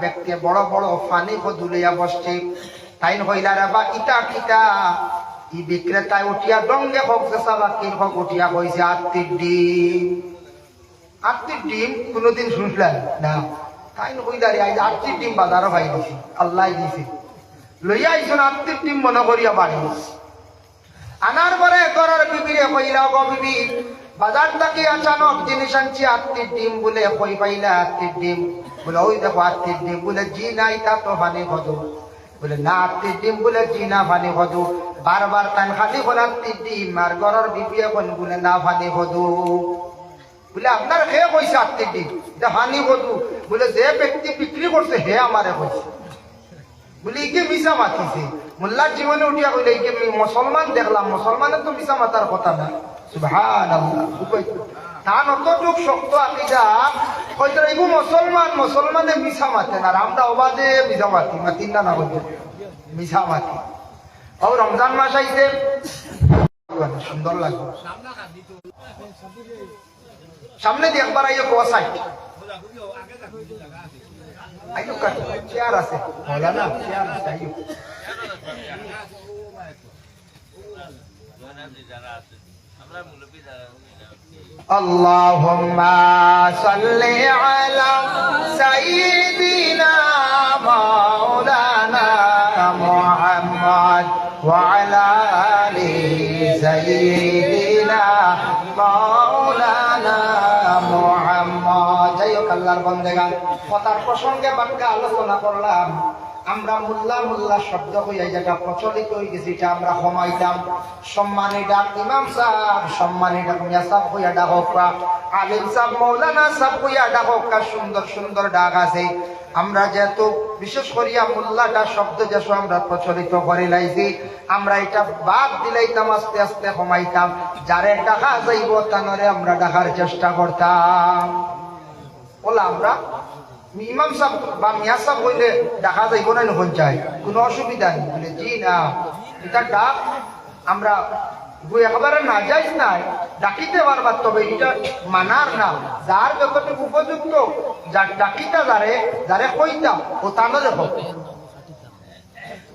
ব্যক্তি বড় বড় ফানি দুলিয়া বসছে তাই হইলা রে বা ইটা কিটা ই বিক্রেতায় উঠিয়া ডঙ্গে হোক চাবা কি হোক উঠিয়া কইছে আত্মীর ডিম। আত্মীর ডিম কোনোদিন শুনলেন না? তাই হইলা রে আজ আত্মীর ডিম বাজারও পাই দিছি, আল্লাহ দিছে। লইয়া আইসুন আত্মীর ডিম মনে করিয়া বাড়ি আনার পরে ঘরের বিবিরে কইলা, গো বিবি বাজার থেকে আচানক জিনিস আনছি আত্মীর ডিম। বলে কই পাইলা আত্মীর ডিম? বলে ওই দেখো আত্মীর ডিম। বলে জি না, এটা তো ভানি হদু। বলে না আত্মীর ডিম। বলে জি না ভানি হদু। বারবার তান খালি বলে আত্মীর ডিম, আর ঘরের বিবি এখন বলে না ভানি হদু। বলে আপনার খেয়ে কইছে আত্মীর ডিম, এটা ভানি হদু। বলে যে ব্যক্তি বিক্রি করছে হে আমারে কইছে। বলে ইকে মিশা মাতিছে। মোল্লার জীবনে উঠিয়া কইলে ইকে মুসলমান দেখলাম, মুসলমানের তো মিশা মাতার কথা না। সুবহানাল্লাহ। তান অতটুক শক্ত আকিদা হয়তো এইগু মুসলমান, মুসলমানে মিশা মাতেন, আর আমরা অবাধে মিশা মাতি, মাতিন না বলতে মিশা মাতি। ও রমজান মাস আইছে, সুন্দর লাগবে। সামনে দিয়ে একবার আইও কোয়াসাই আইও কাট চেয়ার আছে, বলা না চেয়ার আছে আইও। আল্লাহুম্মা সাল্লি আলা সাইয়্যিদিনা মাওলানা মুহাম্মদ ওয়া আলা আলি সাইয়্যিদিনা মাওলানা মুহাম্মদ। যাই হোক আল্লাহর বান্দাগান, কথার প্রসঙ্গে বাক্যে আলোচনা করলাম। আমরা মোল্লা মোল্লা শব্দ হইয়া যেটা প্রচলিত হয়ে গেছে এটা আমরা কমাইতাম। সম্মানী ডাক ইমাম সাহেব, সম্মানী ডাক মিয়া সাহেব হইয়া ডাক হোক, আলিম সাহেব মৌলানা সাহেব হইয়া ডাক হোক, সুন্দর সুন্দর ডাক আছে। আমরা যেহেতু বিশেষ করিয়া মোল্লাটা শব্দ যেসব আমরা প্রচলিত করে লাইছি, আমরা এটা বাদ দিলাইতাম, আস্তে আস্তে কমাইতাম। যারে ডাকা যাইব তানরে আমরা ডাকার চেষ্টা করতাম। বলা আমরা ইমাম সাহেব বা মিয়া সাহেব হইলে ডাকা যাইব না নখন চাই, কোনো অসুবিধা নেই। বলে জি না, এটা ডাক আমরা একেবারে না যাইজ নাই, ডাকিতে পারবার, তবে এটা মানার না। যার যতটুকু উপযুক্ত, যার ডাকিতা যারে যারে কইতাম ও তানো দেখো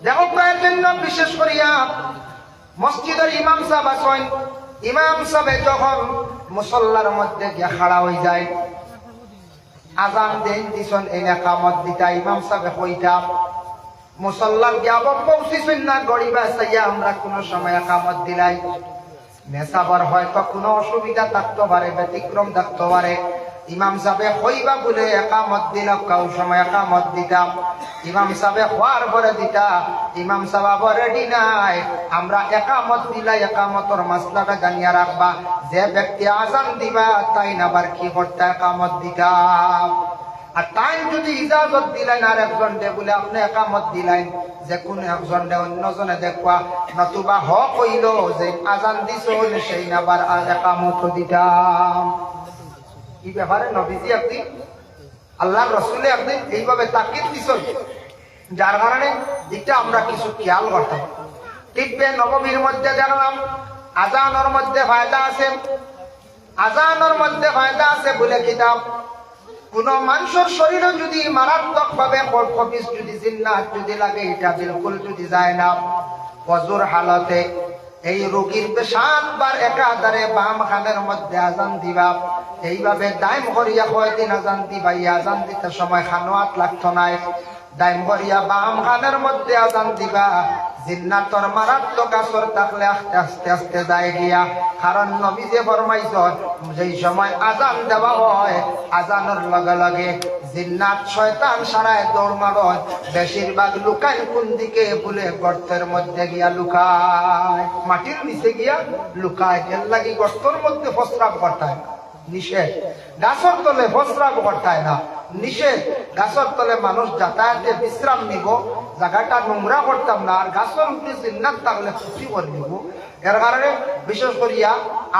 দেখো প্রায়ের জন্য বিশেষ করিয়া মসজিদের ইমাম সাহেব আছেন। ইমাম সাহেব যখন মুসল্লার মধ্যে গিয়া খাড়া হয়ে যায়, আজান দেন দিছন এই একামত দিতা, ইমাম সাহেব কইতা মুসল্লার গিয়া পৌঁছিছেন না, গড়িবা চাইয়া আমরা কোন সময় একামত দিলাই নেশাবার হয়তো কোনো অসুবিধা থাকতে পারে, ব্যতিক্রম থাকতে পারে। ইমাম সাহেব হইবা বলে একামত দিল, কাউ সময় একামত দিতাম, ইমাম সাহেব হওয়ার পরে দিতা, ইমাম সাহেব রেডি নাই, আমরা একামত দিলাই। একামতর মাসলাটা জানিয়া রাখবা, যে ব্যক্তি আজান দিবা তাই নাবার কি করতে একামত দিতাম। আর তাই যদি ইজাজত দিলেন আর একজন দে বলে আপনি একামত দিলেন, যে কোনো একজন দে অন্যজনে দেখবা, নতুবা হক হইল যে আজান দিছ হইলে সেই নাবার আর একামত দিতাম। কি ব্যাপারে নবীজি একদিন আল্লাহ রসুলে একদিন এইভাবে তাকিদ দিছ, যার কারণে এটা আমরা কিছু খেয়াল করতাম। টিপবে নবমীর মধ্যে দেখলাম আজানের মধ্যে ফায়দা আছে, আজানের মধ্যে ফায়দা আছে বলে কিতাব কোন মানুষের শরীরে যদি মারাত্মক ভাবে খবিস যদি জিন্নাত যদি লাগে, এটা বিলকুল যদি যায় না, ওযুর হালতে এই রোগীর পেশাব বার একাধারে বাম খানের মধ্যে আজান দিবা। এইভাবে দাইম করিয়া কয়দিন আজান দিবা, এই আজান দিতে সময় খানোয়াত লাগতো নাই, দাইম করিয়া বাম খানের মধ্যে আজান দিবা। জিন্নাতর মারাত্মক আসর থাকলে আস্তে আস্তে আস্তে যায় গিয়া, কারণ নবী যে ফরমাইছেন যেই সময় আজান দেওয়া হয়, আজানের লগে লগে জিন্নাত শয়তান সারায় দৌড় মারয়, বেশিরভাগ লুকায় কোন দিকে বলে গর্তের মধ্যে গিয়া লুকায়, মাটির নিচে গিয়া লুকায়। এর লাগি গর্তের মধ্যে প্রস্রাব করতায় নিষেধ, গাছর তলে প্রস্রাব করতায় না নিষেধ। গাছর তলে মানুষ যাতায়াতে বিশ্রাম নিব, জায়গাটা নোংরা করতাম না, আর গাছের উপরে জিন্নাত থাকলে ক্ষতি করে নিব। এর কারণে বিশেষ করিয়া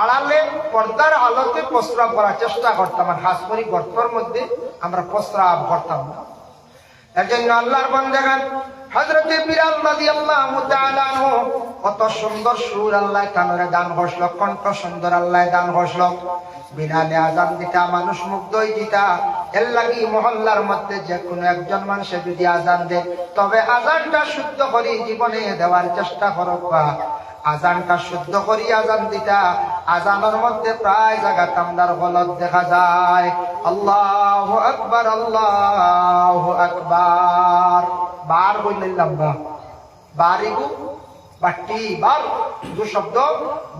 আড়ালে পর্দার আলোতে প্রস্রাব করার চেষ্টা করতাম, আর খাস করে গর্তের মধ্যে আমরা প্রস্রাব করতাম না। এর জন্য আল্লাহর বান্দাগান হযরতে বিলাল রাদিয়াল্লাহু তাআলা আনহু কত সুন্দর সুর আল্লাহ তাআলা দান করল, কণ্ঠ সুন্দর আল্লাহ দান করল। বিলালে আযান দিতা মানুষ মুগ্ধ হয়ে দিতা। এর লাগি মহল্লার মধ্যে যে কোনো একজন মানুষে যদি আযান দেয় তবে আযানটা শুদ্ধ করে জীবনে দেওয়ার চেষ্টা করবা। আযানটা শুদ্ধ করি আযান দিতা। আযানের মধ্যে প্রায় জায়গা তামদার গলত দেখা যায়। আল্লাহু আকবার, আল্লাহু আকবার। বার বললেন লম্বা বারিগু বাট্টি, বার দু শব্দ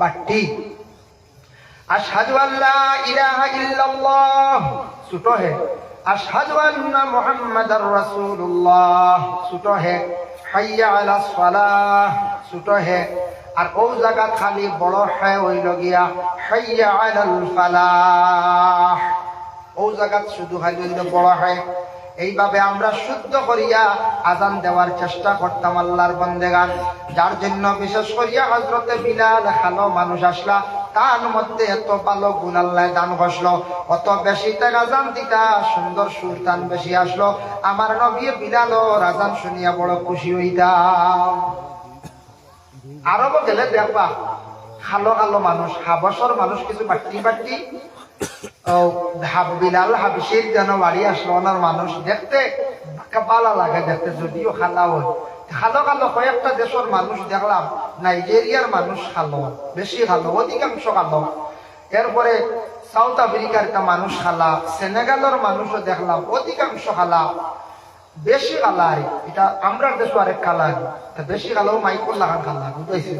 বাট্টি। আশহাদু আল্লা ইলাহা ইল্লাল্লাহ ছোট হে, আশহাদু আন্না মুহাম্মাদার রাসূলুল্লাহ ছোট হে, হাইয়া আলাস সালাহ ছোট হে। আর ও জায়গা খালি বড় হে হইল গিয়া হাইয়া আলাল ফালাহ। ও জায়গা শুধু খালি বড় হে। এইভাবে আমরা শুদ্ধ করিয়া আযান দেওয়ার চেষ্টা করতাম আল্লাহর বান্দাগান। যার জন্য বিশেষ করিয়া হযরতে বিলাল খালো মানুষ আসলা, তার মধ্যে এত ভালো গুণ আল্লাহ দান করলো, অত বেশি তার আযান দিতা, সুন্দর সুর তান বেশি আসলো। আমার নবী বিলালর আযান শুনিয়া বড় খুশি হইতাম। আরব গেলে দেখবা খালো খালো মানুষ, হাবশর মানুষ কিছু বাট্টি বাট্টি বিলাল হাবিসির যেন বাড়ি আসলো, ওনার মানুষ দেখতে ভালো লাগে দেখতে, যদিও খালা হয়। খালো খালো কয়েকটা দেশের মানুষ দেখলাম, নাইজেরিয়ার মানুষ খালো, বেশি খালো, অধিকাংশ খালো। এরপরে সাউথ আফ্রিকার একটা মানুষ খালা, সেনেগালের মানুষও দেখলাম অধিকাংশ খালা, বেশি খালা। আর এটা আমরা দেশ আরেক খালা, বেশি খালাও মাইকুল লাগান খালা, বুঝাইছি।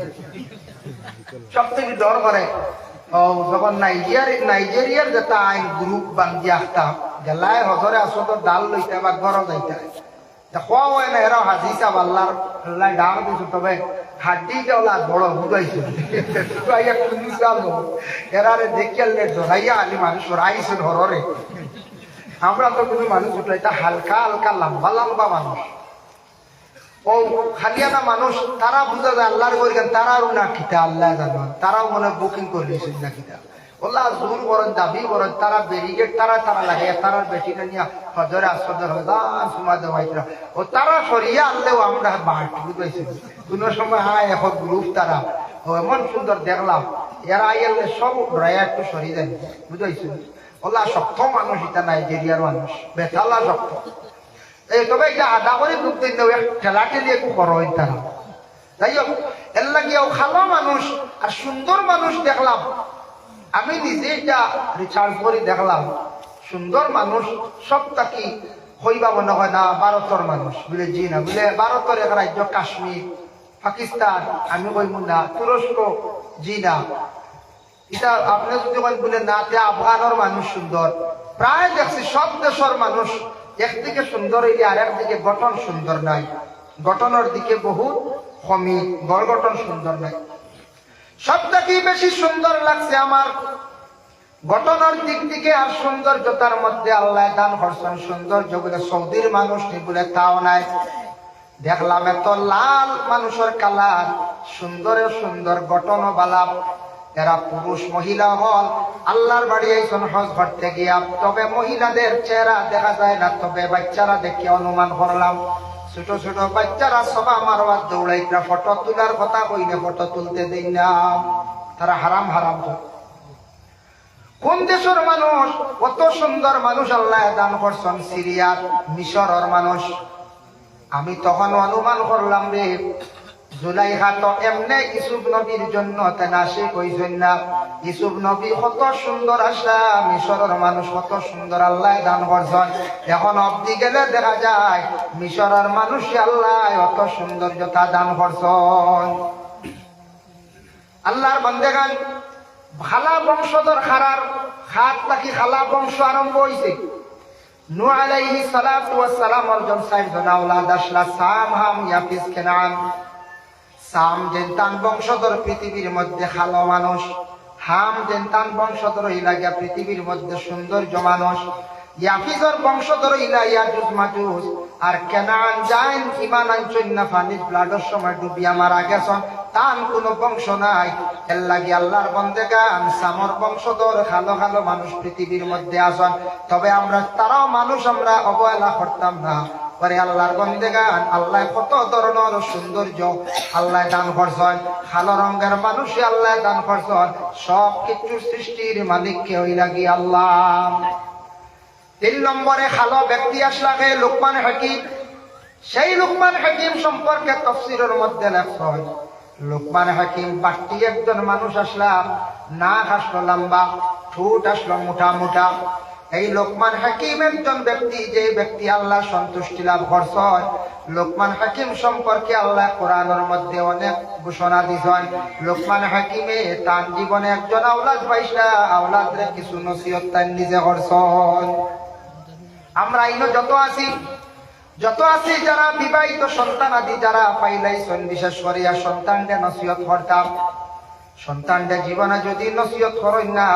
সব থেকে ডর করে যখন নাইজেরিয়ার যেটা আইন গ্রুপ বান্ধি আসতাম, গেলায় হজরে আসো তো ডাল লইতে বা ঘর যাইতে খোয়া হয় না, এরা হাসিসা পাল্লার ডাল দিছো, তবে হাড্ডি দেওয়া বড় বুঝাইছে। এরারে দেখিয়ালে ধরাইয়া আলি মানুষ রাইছে ঘরে। আমরা তো কোনো মানুষ উঠলো, এটা হালকা হালকা লম্বা লম্বা মানুষ। ও খালিয়ানা মানুষ, তারা বুঝা যায় আল্লাহর করি, তারাও না খিতা আল্লাহ জানো, তারাও মনে বুকিং করে দিয়েছেন না খিতা। ওল্লাহ জোর করেন, দাবি করেন, তারা ব্যারিকেড তারা লাগে, তারার বেটিটা নিয়ে হজরে আসতে সুমা দেওয়াইতরা ও তারা সরিয়ে আনলেও আমরা বাট বুঝাইছি। কোনো সময় হ্যাঁ এখন গ্রুপ তারা এমন সুন্দর দেখলাম, এরা আইলে সব ড্রাইয়া একটু সরিয়ে দেন, বুঝাইছি। ওল্লাহ শক্ত মানুষ, এটা নাইজেরিয়ার মানুষ, বেতালা শক্ত। এই তবে এটা আদা করে দুধ দিন ঠেলা ঠেলি একটু করো তারা। যাই হোক, এর লাগিয়াও খালো মানুষ আর সুন্দর মানুষ দেখলাম। আমি নিজে এটা রিসার্চ করে দেখলাম, সুন্দর মানুষ সব তাকি হইবা মনে হয় না ভারতের মানুষ বলে, জি না বলে ভারতের এক রাজ্য কাশ্মীর, পাকিস্তান আমি কইব না, তুরস্ক জি না, এটা আপনি যদি বলে না, আফগানের মানুষ সুন্দর। প্রায় দেখছি সব দেশের মানুষ একদিকে সুন্দর হইলে আর একদিকে গঠন সুন্দর নাই, গঠনের দিকে বহু কমি, গড় গঠন সুন্দর নাই। সবথেকে বেশি সুন্দর লাগছে আমার গঠনের দিক থেকে আর সৌন্দর্যতার মধ্যে আল্লাহ দান করছেন সৌন্দর্য বলে সৌদির মানুষ নেই বলে তাও নাই। দেখলাম এত লাল মানুষের কালার, সুন্দরে সুন্দর গঠন বালাপ। এরা পুরুষ মহিলা হল, আল্লাহর বাড়ি আইসন হজ করতে গিয়া, তবে মহিলাদের চেহারা দেখা যায় না, তবে বাচ্চারা দেখে অনুমান করলাম ছোট ছোট বাচ্চারা সব আমার দৌড়াইটা ফটো তোলার কথা কইলে ফটো তুলতে দেই না, তারা হারাম হারাম। কোন দেশের মানুষ কত সুন্দর মানুষ আল্লাহ দান করছেন, সিরিয়ার মিশরের মানুষ। আমি তখন অনুমান করলাম রে, জুলাইখা তো এমনি ইসুফ নবীর জন্য তেনাসি কইছেন না, ইসুফ নবী কত সুন্দর আসা, মিশরের মানুষ কত সুন্দর আল্লাহ দান করছেন। এখন অবধি গেলে দেখা যায় মিশরের মানুষ আল্লাহ অত সৌন্দর্যতা দান করছেন। আল্লাহর বান্দেগান খালা বংশধর খারার খাত নাকি খালা বংশ আরম্ভ হয়েছে। নূহ আলাইহিস সালাতু ওয়াস সালাম অর্জন সাইজন আওলাদ আসলা সাম হাম ইয়াফিস কেনান। সাম জেনতান বংশধর পৃথিবীর মধ্যে খালো মানুষ, হাম জেনতান বংশধর ইলাগিয়া পৃথিবীর মধ্যে সৌন্দর্য মানুষ, ইয়াফিজর বংশধর ইলা ইয়াজুজ মাজুজ, আর কেনান জাইন ইমান আনছেন না ফানির ব্লাডের সময় ডুবিয়া মারা গেছেন, তান কোন বংশ নাই। এর লাগি আল্লাহর বন্দেগান সামর বংশধর খালো খালো মানুষ পৃথিবীর মধ্যে আসেন। তবে আমরা তারাও মানুষ, আমরা অবহেলা করতাম না, পরে আল্লাহর বন্দেগান আল্লাহ কত ধরনের সৌন্দর্য আল্লাহ দান করছেন, কালো রঙের মানুষে আল্লাহ দান করছেন, সব কিছু সৃষ্টির মালিককে ওই লাগি আল্লাহ। 3 নম্বরে ভালো ব্যক্তি আসলাকে লোকমান হাকিম। সেই লোকমান হাকিম সম্পর্কে তাফসীরের মধ্যে লেখা হয়, লোকমান হাকিম বাট্টি একজন মানুষ আসলাম, নাক আসলো লম্বা, ঠোঁট আসলো মোটা মোটা। এই লোকমান হাকিম একজন ব্যক্তি, যে ব্যক্তি আল্লাহ সন্তুষ্টি লাভ করছেন। লোকমান হাকিম সম্পর্কে আল্লাহ কোরআনের মধ্যে অনেক ঘোষণা দিয়েছেন। লোকমান হাকিমে তার জীবনে একজন আওলাদ পাইসা, আওলাদরে কিছু নসিহত তার নিজে করছেন। আমরা ইনো যত আছি যারা বিবাহিত সন্তান আদি যারা পাইলাইছেন, বিশেষ করিয়া সন্তানদের নসিহত করতাম। সন্তানদের জীবনে যদি নসিহত করেন না,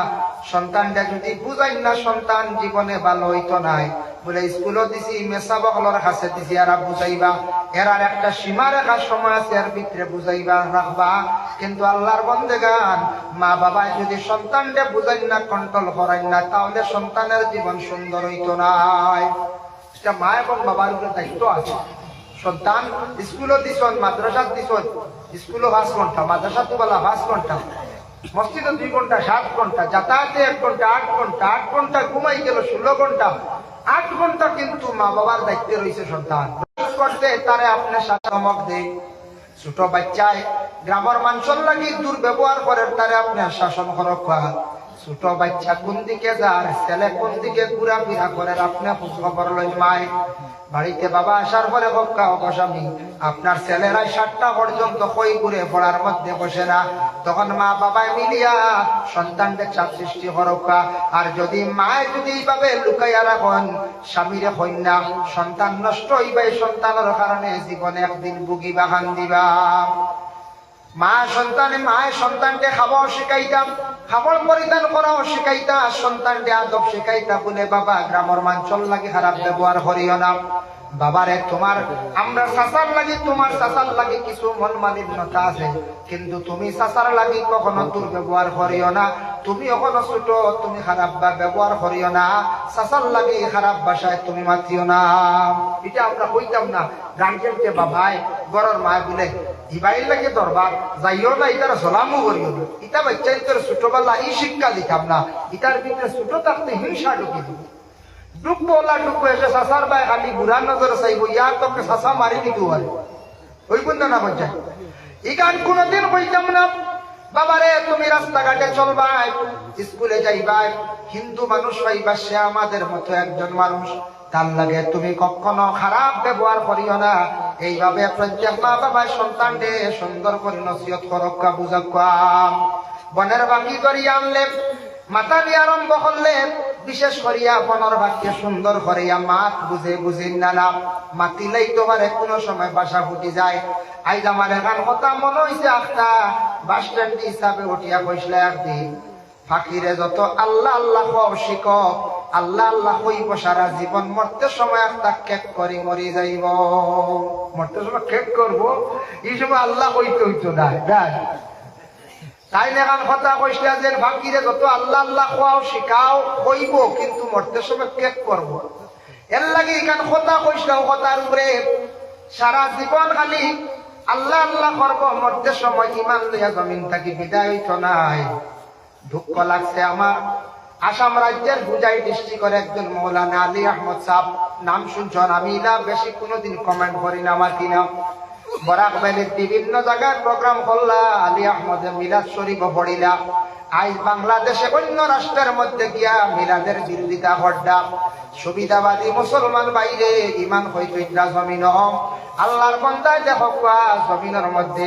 সন্তানদের যদি বুঝাইন না, সন্তান জীবনে ভালো হইতো নাই। বলে স্কুলও দিছি, মেসা বকলর কাছে দিছি, এরা বুঝাইবা, এরার একটা সীমা রেখার সময় আছে, এর ভিতরে বুঝাইবা রাখবা। কিন্তু আল্লাহর বন্দেগান মা বাবায় যদি সন্তানদের বুঝাইন না, কন্ট্রোল করেন না, তাহলে সন্তানের জীবন সুন্দর হইতো নাই। এটা মা এবং বাবার উপরে দায়িত্ব আছে। সন্তান স্কুলও দিছন, মাদ্রাসাত দিছন, স্কুলও 5 ঘন্টা, মাদ্রাসা তো বলা 5 ঘন্টা, মসজিদে 2 ঘন্টা, 7 ঘন্টা, যাতায়াতে 1 ঘন্টা, 8 ঘন্টা, 8 ঘন্টা ঘুমাই গেল 16 ঘন্টা, 8 ঘন্টা কিন্তু মা বাবার দায়িত্বে রয়েছে সন্তান করতে। তারে আপনার সাথে চমক দেয়। ছোট বাচ্চায় গ্রামের মানুষের লাগি দুর্ব্যবহার করে, তারে আপনার শাসন করবা। ছোট বাচ্চা কোন দিকে যার, ছেলে কোন দিকে ঘুরাফেরা করে, আপনি খোঁজ খবর লই। মায় বাড়িতে বাবা আসার পরে বক্কা অবসামী, আপনার ছেলেরা 7টা পর্যন্ত কই ঘুরে পড়ার মধ্যে বসে না, তখন মা বাবায় মিলিয়া সন্তানদের চাপ সৃষ্টি করবা। আর যদি মায় যদি এইভাবে লুকাইয়া রাখেন, স্বামীরে কন্যা, সন্তান নষ্ট হইবা। এই সন্তানের কারণে জীবনে একদিন ভুগিবা, কান্দিবা। মায় সন্তানকে খাওয়াও শিখাইতাম, খাবার পরিধান করাও শিখাইতা, সন্তানকে আদব শিখাইতা। বলে বাবা গ্রামের মানুষের লাগে খারাপ ব্যবহার করিও না। বাবারে তোমার আমরা চাচার লাগি, তোমার চাচার লাগি কিছু মন মালিন্যতা আছে, কিন্তু তুমি চাচার লাগি কখনো দুর্ব্যবহার করিও না। তুমি এখনো ছোট, তুমি খারাপ ব্যবহার করিও না। চাচার লাগি খারাপ ভাষায় তুমি মাতিও না। এটা আমরা কইতাম না গার্জেনকে। বাবাই গড়ের মায় বলে ইবাইল লাগে দরবার যাইও না, ইটার সলামও করিও না। ইটা বাচ্চাদের ছোটবেলা এই শিক্ষা দিতাম না। ইটার ভিতরে ছোট থাকতে হিংসা ঢুকি দিব। ডুবলা ডুবো এসে চাচার বাই খালি বুড়ার নজর চাইব, ইয়ার তোকে চাচা মারি দিতে পারে। ওই বন্ধু না বলছে এই গান কোনদিন কইতাম না। বাবারে তুমি রাস্তাঘাটে চলবাই, স্কুলে যাইবাই, হিন্দু মানুষ পাইবা, সে আমাদের মতো একজন মানুষ, তার লাগে তুমি কখনো খারাপ ব্যবহার করিও না। এইভাবে প্রত্যেক মা বাবার সন্তানকে সুন্দর করে নসিহত করক্কা, বুঝক্কা। বনের বাকি করিয়া আনলে, মাথা দিয়ে আরম্ভ করলে, বিশেষ করিয়া বনের বাক্যে সুন্দর করিয়া মাত বুঝে না মাতিলেই তোমার কোনো সময় বাসা ফুটি যায়। আইজ আমার এখান কথা মনে হয়েছে, একটা বাস স্ট্যান্ড হিসাবে উঠিয়া কইসলে একদিন, ফাকিরে যত আল্লাহ আল্লাহ শিখ, আল্লাহ আল্লাহ হইব সারা জীবন, মরতে সময় একটা কেক করি মরি যাইব। মরতে সময় কেক করবো, এই সময় আল্লাহ হইতো না। তাই নেগান কথা কইসলা যে ফাকিরে যত আল্লাহ আল্লাহ খাওয়াও শিখাও কইব, কিন্তু মরতে সময় কেক করব। এর লাগে এখান কথা কইসলাও, কথার উপরে সারা জীবন খালি আল্লাহ আল্লাহ করব, মরতে সময় ইমান লইয়া জমিন থাকি বিদায় হইত নাই। দুঃখ লাগছে আমার। আসাম রাজ্যের বুজাই ডিস্ট্রিক্টের একজন মৌলানা আলী আহমদ সাহেব, নাম শুনছেন? আমি না বেশি কোনোদিন কমেন্ট করি না, আমার কিনা বরাক ভ্যালির বিভিন্ন জায়গায় প্রোগ্রাম করলা, আলী আহমদের মিলাদ শরীফ পড়িলা। আজ বাংলাদেশে অন্য রাষ্ট্রের মধ্যে গিয়া মিলাদের বিরোধিতা হড্ডা। সুবিধাবাদী মুসলমান বাইরে ইমান হইতো জমিন, আল্লাহর বন্দায় দেখো জমিনের মধ্যে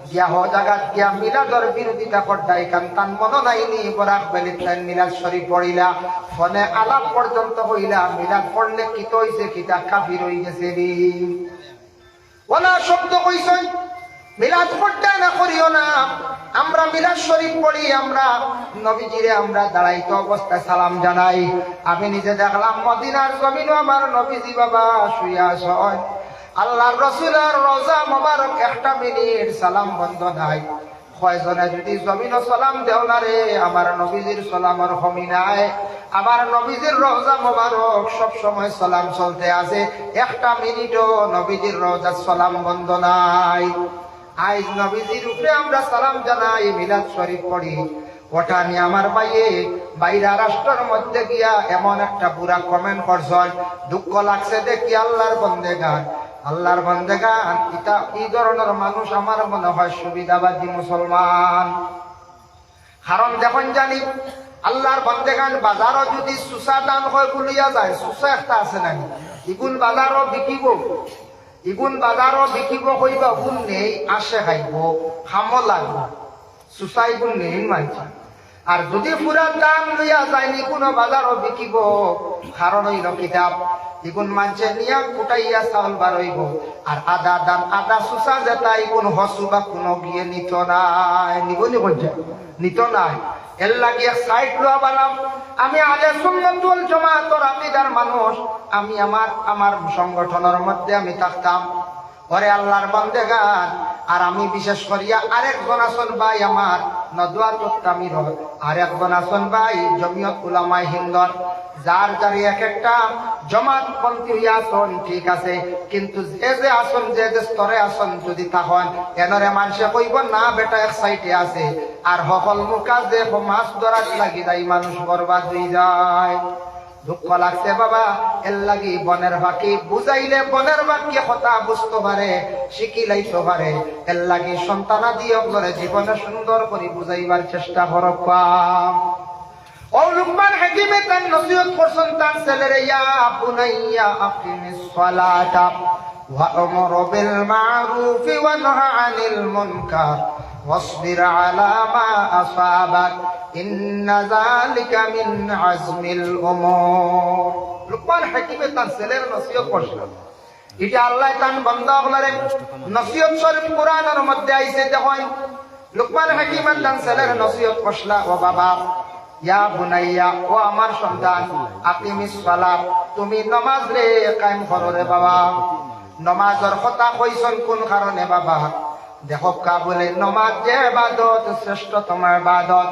গিয়া জায়গাত গিয়া মিলাদর বিরোধিতা হড্ডা। এখান তান মনে নাইনি বরাক ভ্যালির তাই মিলাদ শরীফ পড়িলা, ফোনে আলাপ পর্যন্ত হইলা। মিলাদ পড়লে কিত হইছে, কিতা কাফির হয়ে গেছে। ওলা শব্দ কইছেন মিলাদ পড়তে না করিও না। আমরা মিলাদ শরীফ পড়ি, আমরা নবীজিরে আমরা দাঁড়াইতে অবস্থায় সালাম জানাই। আমি নিজে দেখলাম মদিনার জমিনও আমার নবীজি বাবা শুইয়া আছেন, আল্লাহর রাসূলের রওজা মোবারক 1 মিনিট সালাম বন্ধ নাই। কয়জনে যদি জমিনও সালাম দেও না রে আমার নবীজির সালামের কমি নাই। আমার নবীজির রওজা মোবারক সব সময় সালাম চলতে আছে, একটা মিনিটও নবীজির রওজার সালাম বন্ধ নাই। আজ নবীজির উপরে আমরা সালাম জানাই, মিলাদ শরীফ পড়ি। ওটা নিয়ে আমার বাইরা রাষ্ট্রের মধ্যে গিয়া এমন একটা বুড়া কমেন্ট করছেন, দুঃখ লাগছে দেখি আল্লাহর বন্দেগান এটা এই ধরনের মানুষ আমার মনে হয় সুবিধাবাদী মুসলমান। কারণ যখন জানি আল্লাহর বন্দেগান বাজারও যদি সুসা দান হয় বলিয়া যায়, সুসা একটা আছে নাকি ইগুন বাজারও বিকিব কইব গুণ নেই, আসে খাইব খামো লাগবো, সুসাই গুণ নেই মানছে। আর যদি পুরা দাম লইয়া যায়নি কোনো বাজারও বিকিব, কারণ হইল কিতাব ইগুন মানছে নিয়া কুটাইয়া চাউল বার হইব। আর আদা দাম আদা সুসা যেতাই কোন হসু বা কোনো গিয়ে নিত নাই, নিবনি বলছে নিত নাই। এর লাগিয়ে সাইড লোয়া বানাম। আমি আলে সুন্নাত ওয়াল জামাতের আকীদার মানুষ, আমি আমার সংগঠনের মধ্যে আমি থাকতাম। ওরে আল্লাহর বান্দেগান, আর আমি বিশেষ করিয়া আরেকজন আছেন ভাই আমার নদওয়াতুত তামির, আরেকজন আছেন ভাই জমিয়ত উলামায়ে হিন্দর, যার যারি এক একটা জমাত পন্থী হইয়া আসন ঠিক আছে, কিন্তু যে আসন যে স্তরে আসন যদি তখন এনরে মানুষে কইব না বেটা এক সাইডে আছে, আর সকল মুখা যে মাছ ধরার লাগি যাই মানুষ বরবাদ হয়ে যায়। দুঃখ লাগছে বাবা, এর লাগি বনের বাকি বুঝাইলে বনের বাকি কথা বুঝতে পারে, শিখিলাইতে পারে। এর লাগি সন্তানাদি আপনারা জীবনে সুন্দর করে বুঝাইবার চেষ্টা করবা। ও লুকমান হাকিমে তার নসিহত করছেন তার ছেলেরে, ইয়া বুনাইয়া আকিমিস সালাতা ওয়া আমর বিল মারুফ ওয়া নাহা আনিল মুনকার ওয়াসবির আলা মা আসাবাক ইন্না যালিকা মিন আজমিল উমুর। লুকমান হাকিমে তার ছেলের নসিহত করছেন। এটা আল্লাহ তান বান্দা হলারে নসিহত শরীফ কোরআনের মধ্যে আইছে। দেখুন লুকমান হাকিমে তার ছেলের নসিহত করছলা, ও বাবা ইয়া বুনাইয়া, ও আমার সন্তান, আকিমিস সালাত, তুমি নামাজ রে কায়েম করো রে বাবা। নামাজের কথা কইছেন কোন কারণে বাবা? দেখো কা বলে নামাজ যে ইবাদত, শ্রেষ্ঠতম ইবাদত।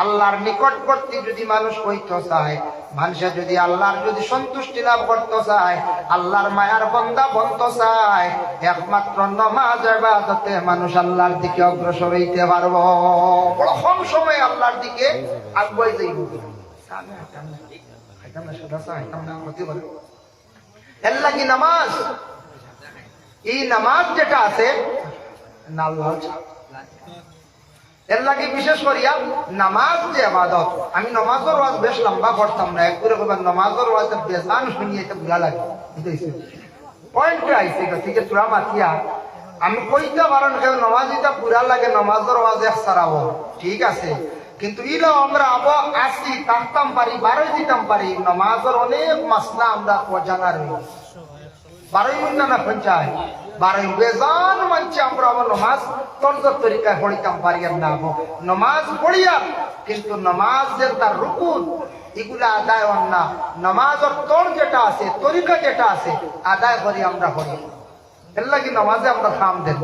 আল্লাহর নিকটবর্তী যদি মানুষ হইতে চায়, মানুষে যদি আল্লাহর যদি সন্তুষ্টি লাভ করতে চায়, আল্লাহর মায়ার বান্দা বনতে চায়, একমাত্র নামাজ ইবাদতে মানুষ আল্লাহর দিকে অগ্রসর হইতে পারব। বড় কম সময় আল্লাহর দিকে আগুয়াই যাইব। এর লাগি নামাজ, এই নামাজ যেটা আছে এর লাগে বিশেষ করিয়া নামাজ যে ইবাদত। আমি নামাজের ওয়াজ বেশ লম্বা করতাম না, একবারে কইবার নামাজের ওয়াজ বেজান শুনিয়ে এটা বুঝা লাগে। পয়েন্টে আইছে থেকে চূড়া মাতিয়া আমি কইতে পারেন কেউ নামাজিটা পুরা লাগে, নামাজের ওয়াজ এক সারাবো ঠিক আছে, কিন্তু ইলো আমরা আবো আসি থাকতাম পারি, বারোই দিতাম পারি। নামাজের অনেক মাসলা আমরা জানার বারোই মহিনা না পঞ্চায়েত বারোই বেজান মানছে আমরা আমার নমাজ তর্জর তরিকায় পড়িতাম পারি না। নমাজ পড়িয়া কিন্তু নমাজের তার রুকুন এগুলা আদায় হন না। নমাজের তোর যেটা আছে, তরিকা যেটা আছে আদায় করি আমরা করি। এর লাগি নমাজে আমরা খাম দেব।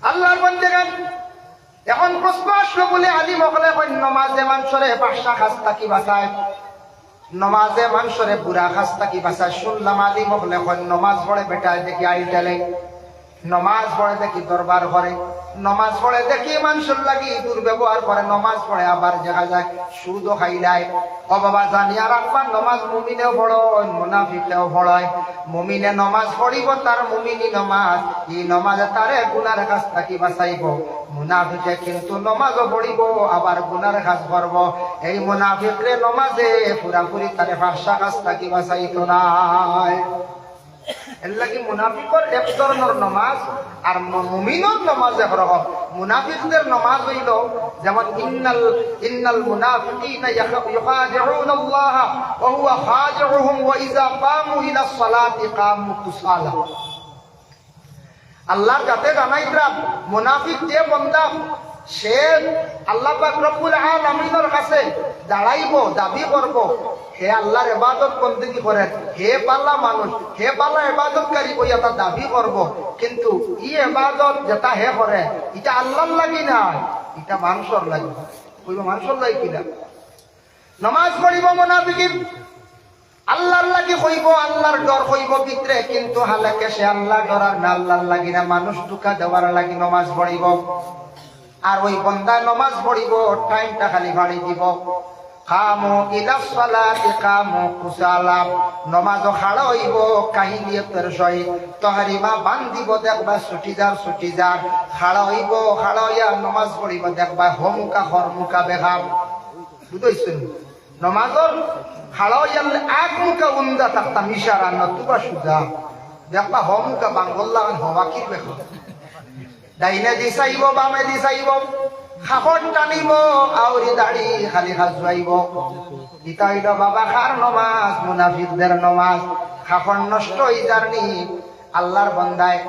আল্লাহর বান্দাগণ, এখন প্রশ্ন আসলো বলে আলিম হলে নমাজে মানুষরে পাঁচটা খাস্তা কি বাঁচায়, নমাজে মানুষরে বুড়া খাস্তা কি বাঁচায়। শুনলাম আলিম হলে নমাজ পড়ে বেটায় দেখি আইল টেলে, নমাজ পড়ে দেখি দরবার করে, নমাজ পড়ে দেখি মানুষের লাগি দুর্ব্যবহার করে, নমাজ পড়ে আবার দেখা যায় সুদও খাইলায়। ও বাবা জানিয়া রাখবার, নমাজ মুমিনেও পড়য় মুনাফিকেও পড়য়। মুমিনে নমাজ পড়িব তার মুমিনি নমাজ, এই নমাজে তারে গুনার কাছ থাকি বাঁচাইব। মুনাফিকে কিন্তু নমাজও পড়িব আবার গুনার কাজ করব। এই মুনাফিকরে নমাজে পুরাপুরি তারে ফাহশা কাজ থাকি বাঁচাইতো নাই। এর লাগি মুনাফিকর এক ধরনের নমাজ আর মুমিনের নমাজ একরকম। মুনাফিকদের নমাজ হইল যেমন ইন্নাল মুনাফিকিনা ইউখাদিউনা আল্লাহ ওয়া হুয়া খাদিউহুম ওয়া ইযা কামু ইলাস সালাতি কামু কুসালা। আল্লাহর কাছে জানাইতরা মুনাফিক যে বান্দা সে আল্লাহ পাক রব্বুল আলামিনের কাছে দাঁড়াইব, দাবি করব, হে আল্লাহর ইবাদত বন্দেগী করেন, হে পাল্লা মানুষ, হে পাল্লা ইবাদতকারী কইয়া তা দাবি করব, কিন্তু ই ইবাদত যেটা হে করে এটা আল্লাহর লাগি না, এটা মানুষের লাগি। কইব মানুষের লাগি কিনা? নামাজ পড়িব মুনাফিক আল্লাহর লাগি হইব, আল্লাহর ডর হইব ভিতরে, কিন্তু হালাকে সে আল্লাহ ডরার না, আল্লাহর লাগি না, মানুষ ধোঁকা দেওয়ার লাগি নমাজ পড়িব। আর ওই বন্দা নমাজ পড়িব, টাইমটা খালি ভাড়ি দিব। কামু ইলা সালাতি কামু কুসালা, নমাজ খাড়া হইব কাহিলিয়তের সহিত, তহরিমা বান্ধিব দেখবা ছুটি যার, খাড়া হইব, খাড়া হইয়া নমাজ পড়িব দেখবা হমুকা হরমুকা বেহাম। বুঝাইছেন? নমাজর খাড়া হইয়ালে এক মুখা উন্দা থাকতাম ইশারা নতুবা সুজা দেখবা হমুকা বাঙ্গল্লা হওয়াকির বেহাম। ডাইনে দি চাইব, বামে দি চাইব, খাপট টানিব, আউরি দাড়ি খালি হাত জুয়াইব। ইতা হইল বাবা খার নমাজ, মুনাফিকদের নমাজ। খাপট নষ্ট হই যারনি আল্লাহর বন্দায়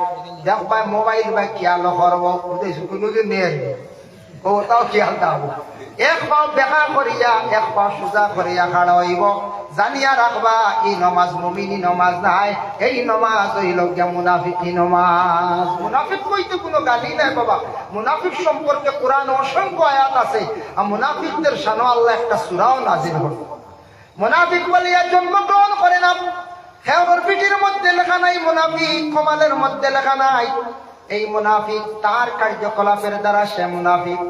দেখবা মোবাইল বা খেয়াল করব, বুঝেছো? কোনো দিন নেই ওটাও খেয়াল দাও। এক পাও বেকা করিয়া এক পাও সোজা করিয়া খাড়া হইব, জানিয়া রাখবা এই নমাজ মুমিনী নমাজ নাই, এই নমাজ হইল গিয়া মুনাফিকি নমাজ। মুনাফিক কইতে কোনো গালি নাই বাবা। মুনাফিক সম্পর্কে কোরআন অসংখ্য আয়াত আছে, আর মুনাফিকদের শানো আল্লাহ একটা সূরাও নাযিল করল। মুনাফিক বলিয়া জন্মগ্রহণ করে না, হেওর পিঠির মধ্যে লেখা নাই মুনাফিক, কমালের মধ্যে লেখা নাই। এই মুনাফিক তার কার্যকলাপের দ্বারা সে মুনাফিক।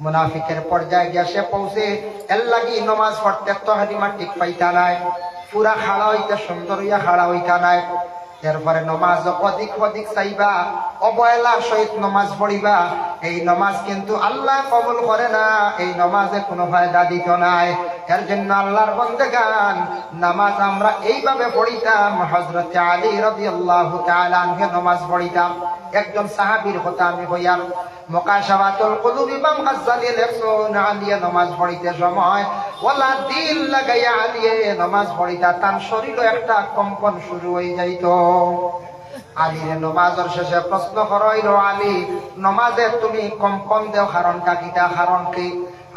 মুনাফিকের পর্যায়ে গিয়া সে পৌঁছে এর লাগি নমাজ পড়তে তহরিমা ঠিক পাইতা নাই, পুরা খাড়া হইতে সুন্দর হইয়া খাড়া হইতা নাই। এরপরে নমাজ অধিক চাইবা, অবহেলার সহিত নমাজ পড়িবা, এই নমাজ কিন্তু আল্লাহ কবুল করে না, এই নমাজে কোনো ফায়দা দিত নাই। এর জন্য আল্লাহর বান্দাগান নামাজ আমরা এইভাবে পড়িতাম। হযরত আলী রাদিয়াল্লাহু তাআলা আনহু নমাজ পড়িতাম। একজন সাহাবীর কথা আমি কইয়াম, মুকাশাফাতুল কুলুব ইমাম গাজ্জালী লেখছেন, আলিয়ে নমাজ পড়িতে সময় ওয়ালা দিল লাগাইয়া আলিয়ে নমাজ পড়িতা, তার শরীরে একটা কম্পন শুরু হয়ে যাইত। আলীর নমাজের শেষে প্রশ্ন করইল, আলী নমাজে তুমি কম্পন দেও কারণটা কিটা, কারণ কি?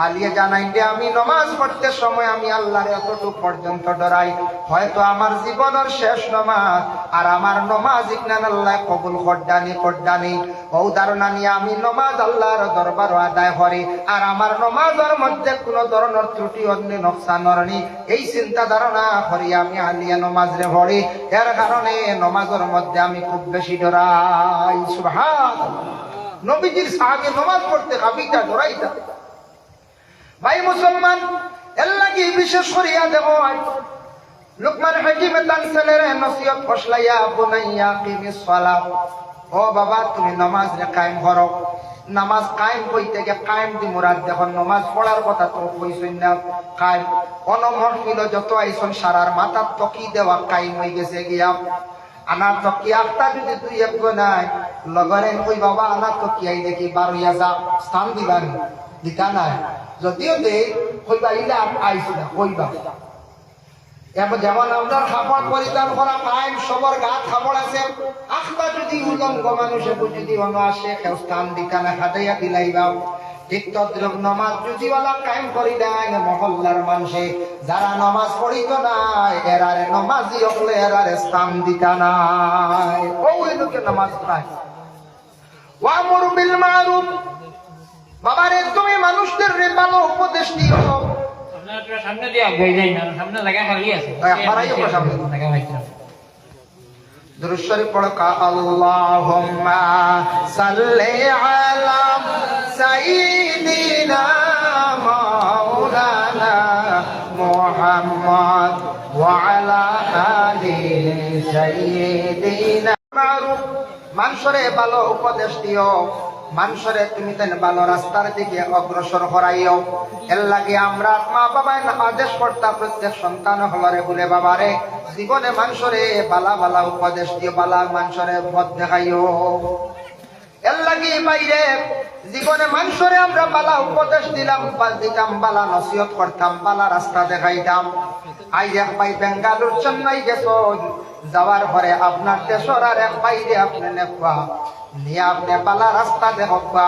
আলিয়ে জানাই যে আমি নমাজ পড়তে সময় আমি আল্লাহর এতটুকু পর্যন্ত ডরাই, হয়তো আমার জীবনের শেষ নমাজ, আর আমার নমাজ ইকনান আল্লাহ কবুল করদানি ও ধারণা নিয়ে আমি নমাজ আল্লাহর দরবার আদায় করি, আর আমার নমাজের মধ্যে কোনো ধরনের ত্রুটি অন্য নকসানর নেই, এই চিন্তা ধারণা করি আমি আলিয়া নমাজ রে পড়ি। এর কারণে নমাজের মধ্যে আমি খুব বেশি ডরাই। সুবহানাল্লাহ। নবীজির সাহাবী নমাজ পড়তে কাবিটা ডরাইতা। ভাই মুসলমান, এর লাগি বিশেষ করিয়া দেব লুকমান হাকিমে তার ছেলেরে নসিহত ফসলাইয়া, বুনাইয়া কিমিস সালাত, ও বাবা তুমি নামাজ রে কায়েম করো। নামাজ কায়েম কইতে গিয়ে কায়েম দি মুরাদ দেখো, নামাজ পড়ার কথা তো কইছই না, কায়েম অনমর ফিল যত আইছন সারার মাথার তকি দেওয়া কায়েম হয়ে গেছে গিয়া। আনার তকি আটটা যদি দুই এক নাই লগরে কই বাবা আনার তকি আই দেখি বারইয়া যা স্থান দিবানি দিতা নাই, যদিও দে কইবা ইলা আইছিল কইবা। এখন যেমন আমরা খাপড় পরিধান করা কায়েম সবর গা খাপড় আছে, আখবা যদি উলঙ্গ মানুষে যদি অন্য আসে কেউ স্থান দিতা না খাটাইয়া দিলাইবা, ঠিক তদ্রুপ নমাজ জুজিওয়ালা কায়েম করি দেয় মহল্লার মানুষে, যারা নমাজ পড়িত নাই এরারে নমাজি হলে এরারে স্থান দিতা নাই। ওই লোকে নমাজ পড়ায়। ওয়ামুর বিল মারুফ, বাবারে তুমি মানুষদের রে ভালো উপদেশ দিও। সামনে দিয়ে আগে যাই না, সামনে লাগা খালি আছে, আপনারাইও সামনে লাগা হইছে। দুরূদ শরীফ পড়ো, আল্লাহুম্মা সাল্লি আলা সাইয়্যিদিনা মাওলানা মুহাম্মদ ওয়া আলা আলি সাইয়্যিদিনা। মারুফ, মানুষরে ভালো উপদেশ দিও, মানুষরে তুমি তেন ভালো রাস্তার দিকে অগ্রসর করাইও। এর লাগে আমরা মা বাবায় আদেশ করতা প্রত্যেক সন্তান হলরে বলে বাবারে জীবনে মানুষরে বালা বালা উপদেশ দিও, বালা মানুষরে পথ দেখাইও। এর লাগে বাইরে জীবনে মানুষরে আমরা বালা উপদেশ দিতাম, বালা নসিহত করতাম, বালা রাস্তা দেখাইতাম। আই এক ভাই বেঙ্গালুর চেন্নাই গেছ, যাওয়ার পরে আপনার দেশের আর এক বাইরে আপনি নেবা নিয়ে আপনি বালা রাস্তা দেখবা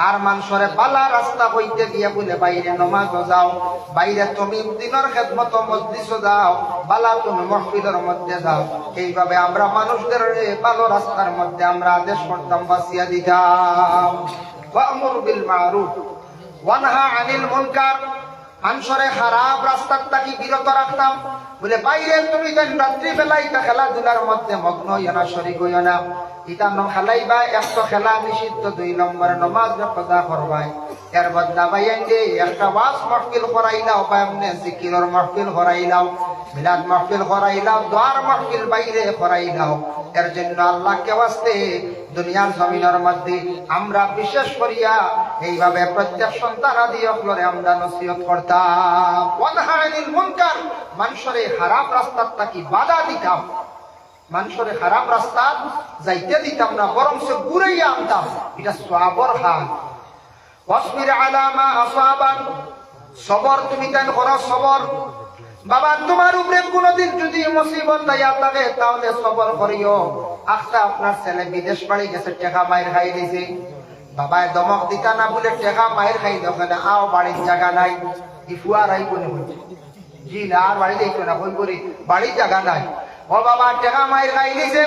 আর মানুষরে বালা রাস্তা হইতে দিয়ে বলে বাইরে নমাজও যাও, বাইরে তুমি দিনের খেদমত মসজিদও যাও, বালা তুমি মহফিলের মধ্যে যাও। এইভাবে আমরা মানুষদের ভালো রাস্তার মধ্যে আমরা আদেশ করতাম, বাসিয়া দিতাম। ওয়া'মুর বিল মা'রুফ ওয়ানহা আনিল মুনকার, মানুষরে খারাপ রাস্তার থাকি বিরত রাখতাম। বলে বাইরে তুমি যেন রাত্রি বেলায় তা খেলাধুলার মধ্যে মগ্ন হইও না, শরীক হইও না। ইটা খেলাইবা, একটা খেলা নিষিদ্ধ, 2 নম্বরে নমাজ কদা করবাই। এর বদলা বাইন যে একটা ওয়াজ মাহফিল করাইলাও, বা এমনি জিকিরের মাহফিল করাইলাও, মিলাদ মাহফিল করাইলাও, দোয়ার মাহফিল বাইরে করাইলাও। এর জন্য আল্লাহকে ওয়াস্তে দুনিয়ার জমিনের মধ্যে আমরা বিশেষ করিয়া এইভাবে প্রত্যেক সন্তানাদি অকলরে আমরা নসিহত করতাম। ওয়ানহা আনিল মুনকার, মানুষরে খারাপ রাস্তার থাকি বাধা দিতাম, মানুষরে খারাপ রাস্তা যাইতে দিতাম না, বরং সে ঘুরাইয়া আনতাম। এটা সওয়াবের হাল। ওয়াসবির আলা মা আসাবাক, সবর তুমি কেন করো, সবর। বাবা তোমার উপরে কোনদিন যদি মুসিবত আইয়া থাকে তাহলে সবর করিও। আজকে আপনার ছেলে বিদেশ বাড়ি গেছে, টাকা মায়ের খাই দিয়েছে, বাবায় দমক দিতা না বলে টাকা মায়ের খাই দোকানে আও, বাড়ির জায়গা নাই, ইফুয়ার আই বলে বলছে জি না, আর বাড়ি দেখতো না, বই করি বাড়ির জায়গা নাই। ও বাবা টাকা মায়ের খাই দিয়েছে,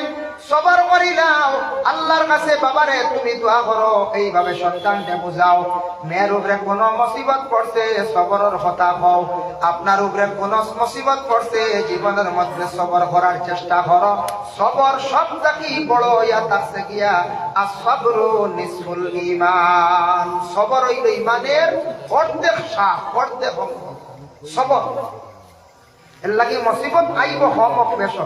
সবর করিলাও। আল্লাহর কাছে বাবারে তুমি দোয়া করো, এইভাবে সন্তানকে বুঝাও। মেয়ের উপরে কোন মুসিবত পড়ছে, সবরের কথা কও। আপনার উপরে কোন মুসিবত পড়ছে, জীবনের মধ্যে সবর করার চেষ্টা করো। সবর সবথেকে বড় ইয়া থাকছে গিয়া আস-সাবরু নিসফুল ঈমান। সবর হইল ঈমানের অর্ধেক শাহ, অর্ধেক অঙ্গ। সবর এর লাগি মুসিবত আইব হম বেশ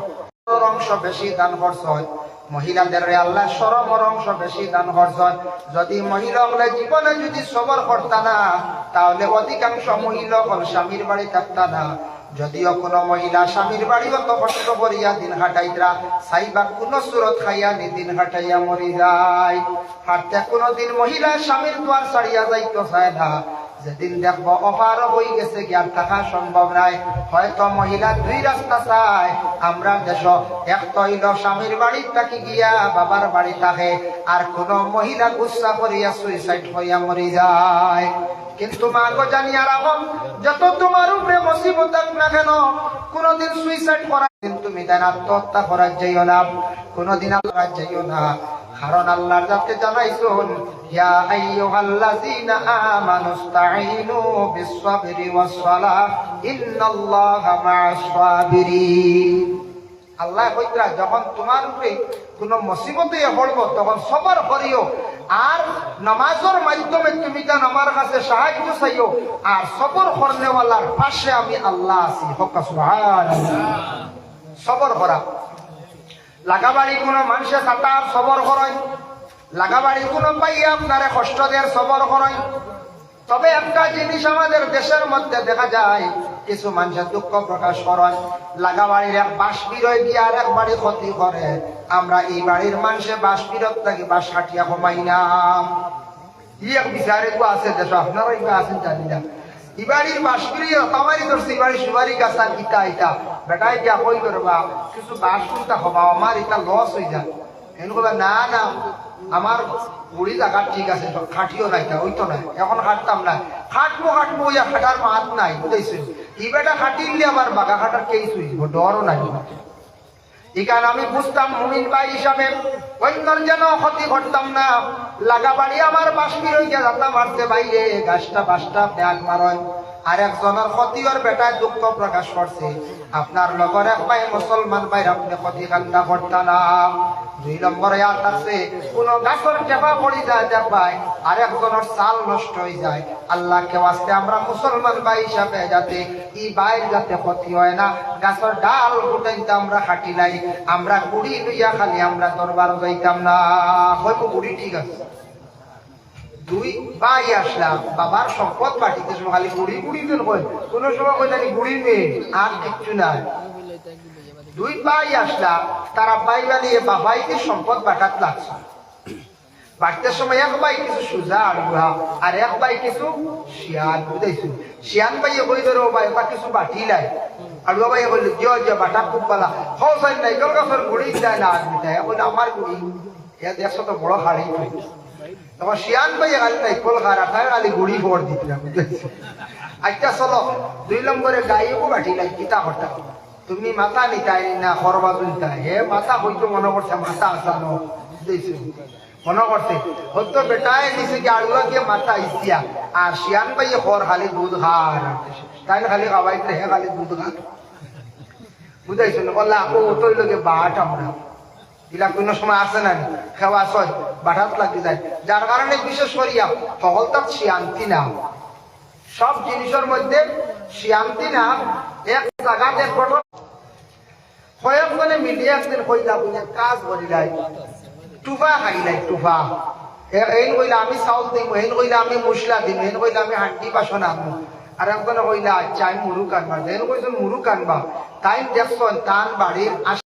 অংশ বেশি দান খরচ হয়। মহিলাদের আল্লাহ শরমের অংশ বেশি দান খরচ হয়। যদি মহিলা হলে জীবনে যদি সবর করতা না, তাহলে অধিকাংশ মহিলা হল স্বামীর বাড়ি থাকতা না। যদিও কোনো মহিলা স্বামীর বাড়ি অত কষ্ট করিয়া দিন হাঁটাইতরা, সাইবা কোন সুরত খাইয়া নি দিন হাঁটাইয়া মরি যায়। হাঁটতে কোনোদিন মহিলা স্বামীর দুয়ার ছাড়িয়া যাইতে চায় না। যেদিন দেখবো অপার হয়ে গেছে জ্ঞান থাকা সম্ভব নাই, হয়তো মহিলা 2 রাস্তা চায়। আমরা দেশ এক তৈল স্বামীর বাড়ির থাকি গিয়া বাবার বাড়ি থাকে, আর কোন মহিলা গুসা করিয়া সুইসাইড হইয়া মরি যায়। কিন্তু মা গো জানিয়া রাখো, যত তোমার উপরে মুসিবত থাক না কেন, কোনদিন সুইসাইড করা, কিন্তু তুমি দেন আত্মহত্যা করার যাইও না, কোনদিন আল্লাহ যাইও না। কারণ আল্লাহর যাকে জানাইছুন, ইয়া আইয়ুহাল্লাযীনা আমানুস্তাঈনু বিস-সাবরি ওয়াস-সালাহ ইন্নাল্লাহা মা'আস-সাবিরিন। আল্লাহ কইতরা যখন তোমার উপরে কোন মুসিবতে পড়ব তখন সবর করিও, আর নামাজের মাধ্যমে তুমি যেন আমার কাছে সাহায্য চাইও, আর সবর করনেওয়ালার পাশে আমি আল্লাহ আছি। হক সুবহানাল্লাহ। সবর করা লাগাবাড়ি কোনো মানুষের সাতার সবর করায়, লাগাবাড়ি কোনো পাইয়া আপনারে কষ্ট দেওয়ার সবর করায়। তবে একটা জিনিস আমাদের দেশের মধ্যে দেখা যায়, কিছু মানুষের দুঃখ প্রকাশ করায়, লাগাবাড়ির এক বাস বিরয় দিয়ে আর এক বাড়ি ক্ষতি করে। আমরা এই বাড়ির মানুষে বাস বিরত থাকি, বাস কাটিয়া কমাই না। ই এক বিচারে তো আছে দেশ, আপনারা ইবা আছেন জানি না। ইবাড়ির বাস বিরিয়ে তামারি ধরছে, ইবাড়ি সুবারি গাছ আর ইটা ইটা বেটাই দিয়া কই করবা, কিছু বাস কোনটা হবা, আমার এটা লস হয়ে যায়। এনকো না না, আমার বুড়ি জায়গা ঠিক আছে, খাটিও নাই, ওই তো নাই, এখন খাটতাম না, খাটবো ইয়া খাটার মাত নাই, বুঝেছি। ই বেটা খাটিলে আমার বাগা খাটার কেই শুইব, ডরও নাই। এখানে আমি বুঝতাম মুমিন ভাই হিসাবে অন্যর যেন ক্ষতি করতাম না। লাগাবাড়ি আমার বাসপি রইয়া যাতা মারতে বাইরে গাছটা বাসটা ব্যাগ মারয়, আর একজনের ক্ষতির বেটায় দুঃখ প্রকাশ করছে। আপনার লগর এক ভাই মুসলমান ভাই, আপনি ক্ষতি কান্না করতা না। 2 নম্বরে আর আছে কোন গাছের টেপা পড়ি যায় দেখবাই, আর একজনের চাল নষ্ট হয়ে যায়। আল্লাহকে ওয়াস্তে আমরা মুসলমান ভাই হিসাবে যাতে এই বাইর যাতে ক্ষতি হয় না, গাছের ডাল গুটাইতে আমরা খাটি নাই, আমরা গুড়ি লইয়া খালি আমরা দরবার যাইতাম না। হয়তো গুড়ি ঠিক আছে, 2 ভাই আসলাম, বাবার সম্পদ বাটিতে খালি গুড়ি গুড়ি দিন কই, কোন সময় কই জানি গুড়ি নেই, আর কিচ্ছু নাই। 2 ভাই আসলাম, তারা ভাই বানিয়ে বাবাইকে সম্পদ বাটাত লাগছে। বাড়তে সময় এক বাই কিছু সুজা আড়ুয়া আর এক বাই কিছু শিয়ান বুঝাইছো শিয়ান ভাইয়ে কই ধরো ভাই এটা কিছু বাটি লাই আড়ুয়া ভাইয়ে বললো যে বাটা খুব পালা হসাই নাইকল গাছের গুড়ি যায় না আদমি তাই বলে আমার গুড়ি এ দেখছো তো বড় হাড়ি তখন শিয়ান ভাইয়ে খালি নাইকল খারা খায় খালি গুড়ি ভর দিতাম বুঝাইছো আচ্ছা চলো 2 নম্বরে গাইও বাটি লাই কিতা করতা তুমি মাথা নিতাই না খরবা তুলতাই হে মাথা হইতো মনে করছে মাথা আসানো বুঝাইছো মনে করছে হয়তো বেটায় নিচে কি আড়ুয়া গিয়ে মাথা ইসিয়া আর শিয়ান ভাই খর খালি দুধ খার তাই খালি খাওয়াই হে খালি দুধ খা বুঝাইছো না বললা ও তোই লোকে বাট আমরা এগুলা কোনো সময় আসে না খেওয়া সয় বাটাত লাগি যায় যার কারণে বিশেষ করিয়া সকল তার শিয়ান্তি নাম সব জিনিসের মধ্যে শিয়ান্তি নাম এক জায়গাতে ঘটনা কয়েকজনে মিলিয়ে একদিন কইলা বুঝে কাজ করিলাই টুফা খাইলাই টুফা এইন কইলা আমি চাউল দিম এইন কইলা আমি মশলা দিম এইন কইলা আমি হাঁটি বাসন আনবো আর একজনে কইলা আচ্ছা আমি মুরুক আনবা এইন কইছেন মুরুক আনবা তাই দেখছেন তান বাড়ির